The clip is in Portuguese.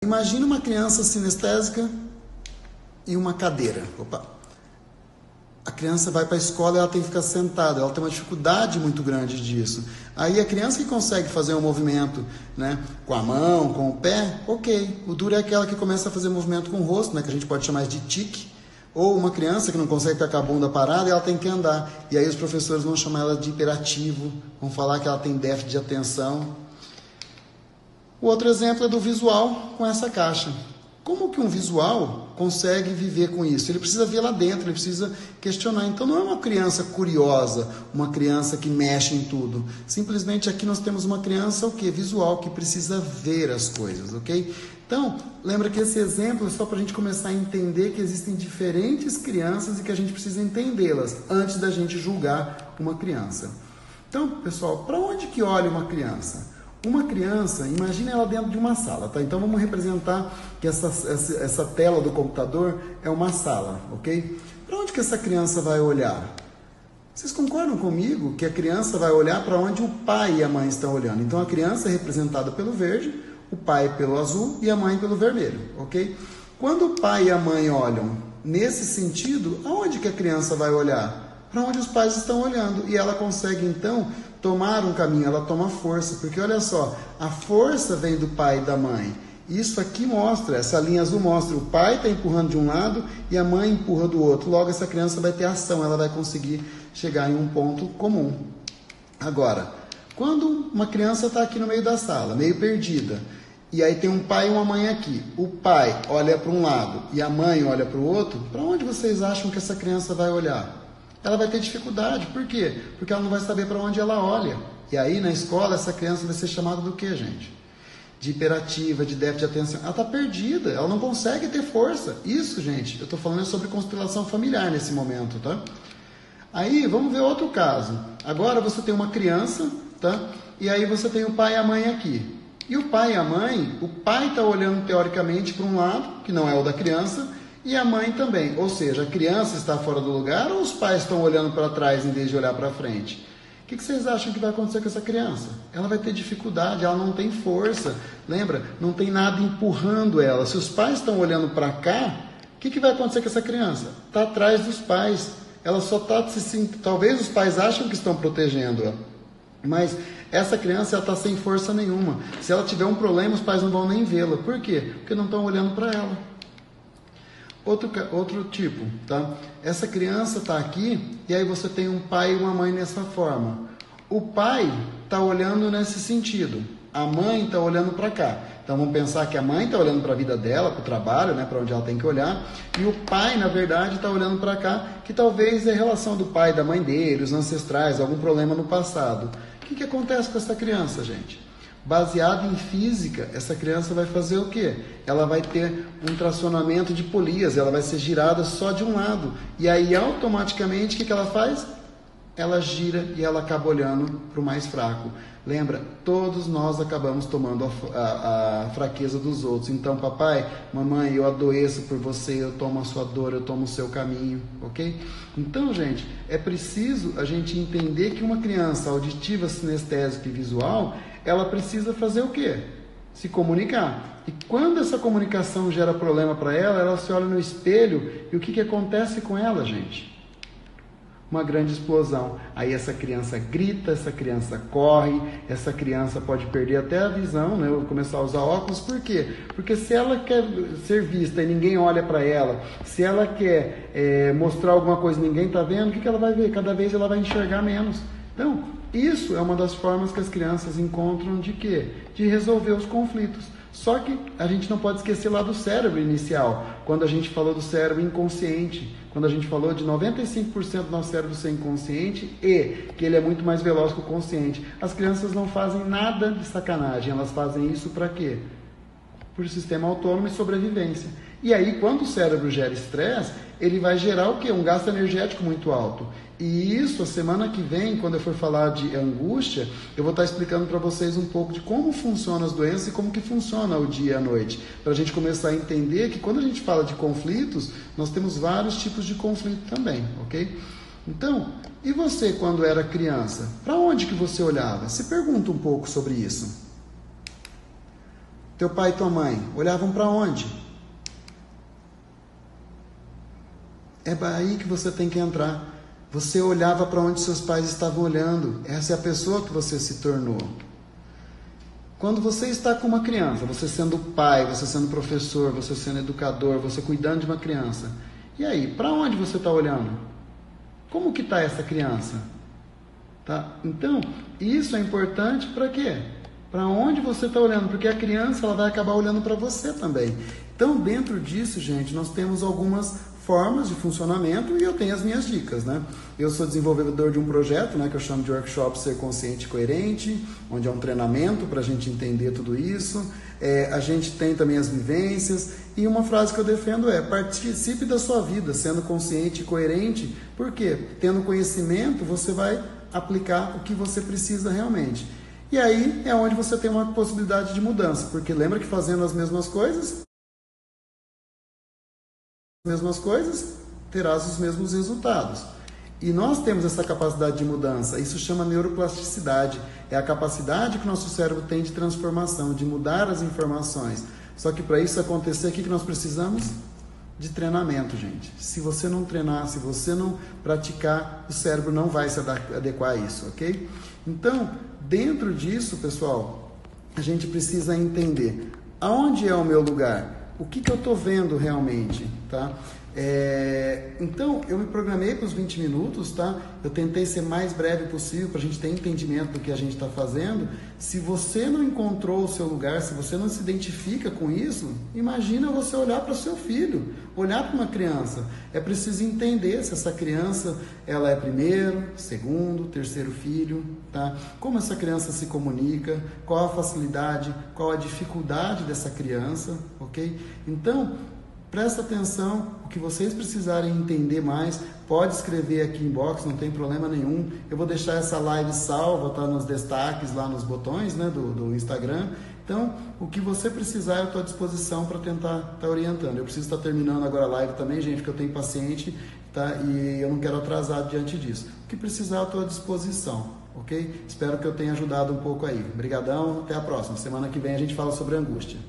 Imagina uma criança sinestésica e uma cadeira. Opa! A criança vai para a escola e ela tem que ficar sentada, ela tem uma dificuldade muito grande disso. Aí a criança que consegue fazer um movimento, né, com a mão, com o pé, ok. O duro é aquela que começa a fazer movimento com o rosto, né, que a gente pode chamar de tique. Ou uma criança que não consegue ficar com a bunda parada e ela tem que andar. E aí os professores vão chamar ela de hiperativo, vão falar que ela tem déficit de atenção. O outro exemplo é do visual com essa caixa. Como que um visual consegue viver com isso? Ele precisa ver lá dentro, ele precisa questionar. Então não é uma criança curiosa, uma criança que mexe em tudo. Simplesmente aqui nós temos uma criança, o quê? Visual, que precisa ver as coisas, ok? Então, lembra que esse exemplo é só para a gente começar a entender que existem diferentes crianças e que a gente precisa entendê-las antes da gente julgar uma criança. Então, pessoal, para onde que olha uma criança? Uma criança, imagine ela dentro de uma sala, tá? Então vamos representar que essa tela do computador é uma sala, ok? Para onde que essa criança vai olhar? Vocês concordam comigo que a criança vai olhar para onde o pai e a mãe estão olhando? Então a criança é representada pelo verde, o pai pelo azul e a mãe pelo vermelho, ok? Quando o pai e a mãe olham nesse sentido, aonde que a criança vai olhar? Para onde os pais estão olhando. E ela consegue então tomar um caminho, ela toma força, porque olha só, a força vem do pai e da mãe. Isso aqui mostra, essa linha azul mostra, o pai está empurrando de um lado e a mãe empurra do outro. Logo essa criança vai ter ação, ela vai conseguir chegar em um ponto comum. Agora, quando uma criança está aqui no meio da sala, meio perdida, e aí tem um pai e uma mãe aqui, o pai olha para um lado e a mãe olha para o outro, para onde vocês acham que essa criança vai olhar? Ela vai ter dificuldade. Por quê? Porque ela não vai saber para onde ela olha. E aí, na escola, essa criança vai ser chamada do quê, gente? De hiperativa, de déficit de atenção. Ela está perdida, ela não consegue ter força. Isso, gente, eu estou falando sobre constelação familiar nesse momento, tá? Aí, vamos ver outro caso. Agora você tem uma criança, tá? E aí você tem o pai e a mãe aqui. E o pai e a mãe, o pai está olhando teoricamente para um lado, que não é o da criança, e a mãe também, ou seja, a criança está fora do lugar ou os pais estão olhando para trás em vez de olhar para frente? O que vocês acham que vai acontecer com essa criança? Ela vai ter dificuldade, ela não tem força, lembra? Não tem nada empurrando ela. Se os pais estão olhando para cá, o que vai acontecer com essa criança? Está atrás dos pais, ela só está se sentindo, talvez os pais acham que estão protegendo-a, mas essa criança está sem força nenhuma. Se ela tiver um problema, os pais não vão nem vê-la. Por quê? Porque não estão olhando para ela. Outro tipo, tá? Essa criança está aqui e aí você tem um pai e uma mãe nessa forma. O pai está olhando nesse sentido, a mãe está olhando para cá. Então vamos pensar que a mãe está olhando para a vida dela, para o trabalho, né, para onde ela tem que olhar, e o pai, na verdade, está olhando para cá, que talvez é a relação do pai e da mãe dele, os ancestrais, algum problema no passado. O que acontece com essa criança, gente? Baseado em física, essa criança vai fazer o quê? Ela vai ter um tracionamento de polias, ela vai ser girada só de um lado. E aí, automaticamente, o que ela faz? Ela gira e ela acaba olhando para o mais fraco. Lembra? Todos nós acabamos tomando a fraqueza dos outros. Então, papai, mamãe, eu adoeço por você, eu tomo a sua dor, eu tomo o seu caminho, ok? Então, gente, é preciso a gente entender que uma criança auditiva, sinestésica e visual, ela precisa fazer o quê? Se comunicar. E quando essa comunicação gera problema para ela, ela se olha no espelho e o que acontece com ela, gente? Uma grande explosão. Aí essa criança grita, essa criança corre, essa criança pode perder até a visão, né? Eu vou começar a usar óculos, por quê? Porque se ela quer ser vista e ninguém olha para ela, se ela quer mostrar alguma coisa e ninguém está vendo, o que ela vai ver? Cada vez ela vai enxergar menos. Então, isso é uma das formas que as crianças encontram de quê? De resolver os conflitos. Só que a gente não pode esquecer lá do cérebro inicial, quando a gente falou do cérebro inconsciente, quando a gente falou de 95% do nosso cérebro ser inconsciente e que ele é muito mais veloz que o consciente. As crianças não fazem nada de sacanagem, elas fazem isso para quê? Por sistema autônomo e sobrevivência. E aí, quando o cérebro gera estresse, ele vai gerar o quê? Um gasto energético muito alto. E isso, a semana que vem, quando eu for falar de angústia, eu vou estar explicando para vocês um pouco de como funcionam as doenças e como que funciona o dia e a noite. Para a gente começar a entender que quando a gente fala de conflitos, nós temos vários tipos de conflito também, ok? Então, e você quando era criança? Para onde que você olhava? Se pergunta um pouco sobre isso. Teu pai e tua mãe olhavam para onde? É aí que você tem que entrar. Você olhava para onde seus pais estavam olhando. Essa é a pessoa que você se tornou. Quando você está com uma criança, você sendo pai, você sendo professor, você sendo educador, você cuidando de uma criança. E aí, para onde você está olhando? Como que está essa criança? Tá? Então, isso é importante para quê? Para onde você está olhando? Porque a criança ela vai acabar olhando para você também. Então, dentro disso, gente, nós temos algumas formas de funcionamento e eu tenho as minhas dicas, né? Eu sou desenvolvedor de um projeto, né, que eu chamo de Workshop Ser Consciente e Coerente, onde é um treinamento para a gente entender tudo isso. A gente tem também as vivências e uma frase que eu defendo é: participe da sua vida sendo consciente e coerente, porque tendo conhecimento você vai aplicar o que você precisa realmente. E aí é onde você tem uma possibilidade de mudança, porque lembra que fazendo as mesmas coisas, terás os mesmos resultados. E nós temos essa capacidade de mudança, isso chama neuroplasticidade, é a capacidade que o nosso cérebro tem de transformação, de mudar as informações. Só que para isso acontecer, o que nós precisamos? De treinamento, gente. Se você não treinar, se você não praticar, o cérebro não vai se adequar a isso, ok? Então, dentro disso, pessoal, a gente precisa entender aonde é o meu lugar. O que eu estou vendo realmente, tá? Então, eu me programei para os 20 minutos, tá? Eu tentei ser mais breve possível para a gente ter entendimento do que a gente está fazendo. Se você não encontrou o seu lugar, se você não se identifica com isso, imagina você olhar para o seu filho, olhar para uma criança. É preciso entender se essa criança ela é primeiro, segundo, terceiro filho, tá? Como essa criança se comunica, qual a facilidade, qual a dificuldade dessa criança, ok? Então, presta atenção, o que vocês precisarem entender mais, pode escrever aqui em box, não tem problema nenhum. Eu vou deixar essa live salva, tá nos destaques lá nos botões, né, do Instagram. Então, o que você precisar, eu estou à disposição para tentar estar orientando. Eu preciso estar terminando agora a live também, gente, porque eu tenho paciente, tá? E eu não quero atrasar diante disso. O que precisar, eu estou à disposição, ok? Espero que eu tenha ajudado um pouco aí. Obrigadão, até a próxima. Semana que vem a gente fala sobre angústia.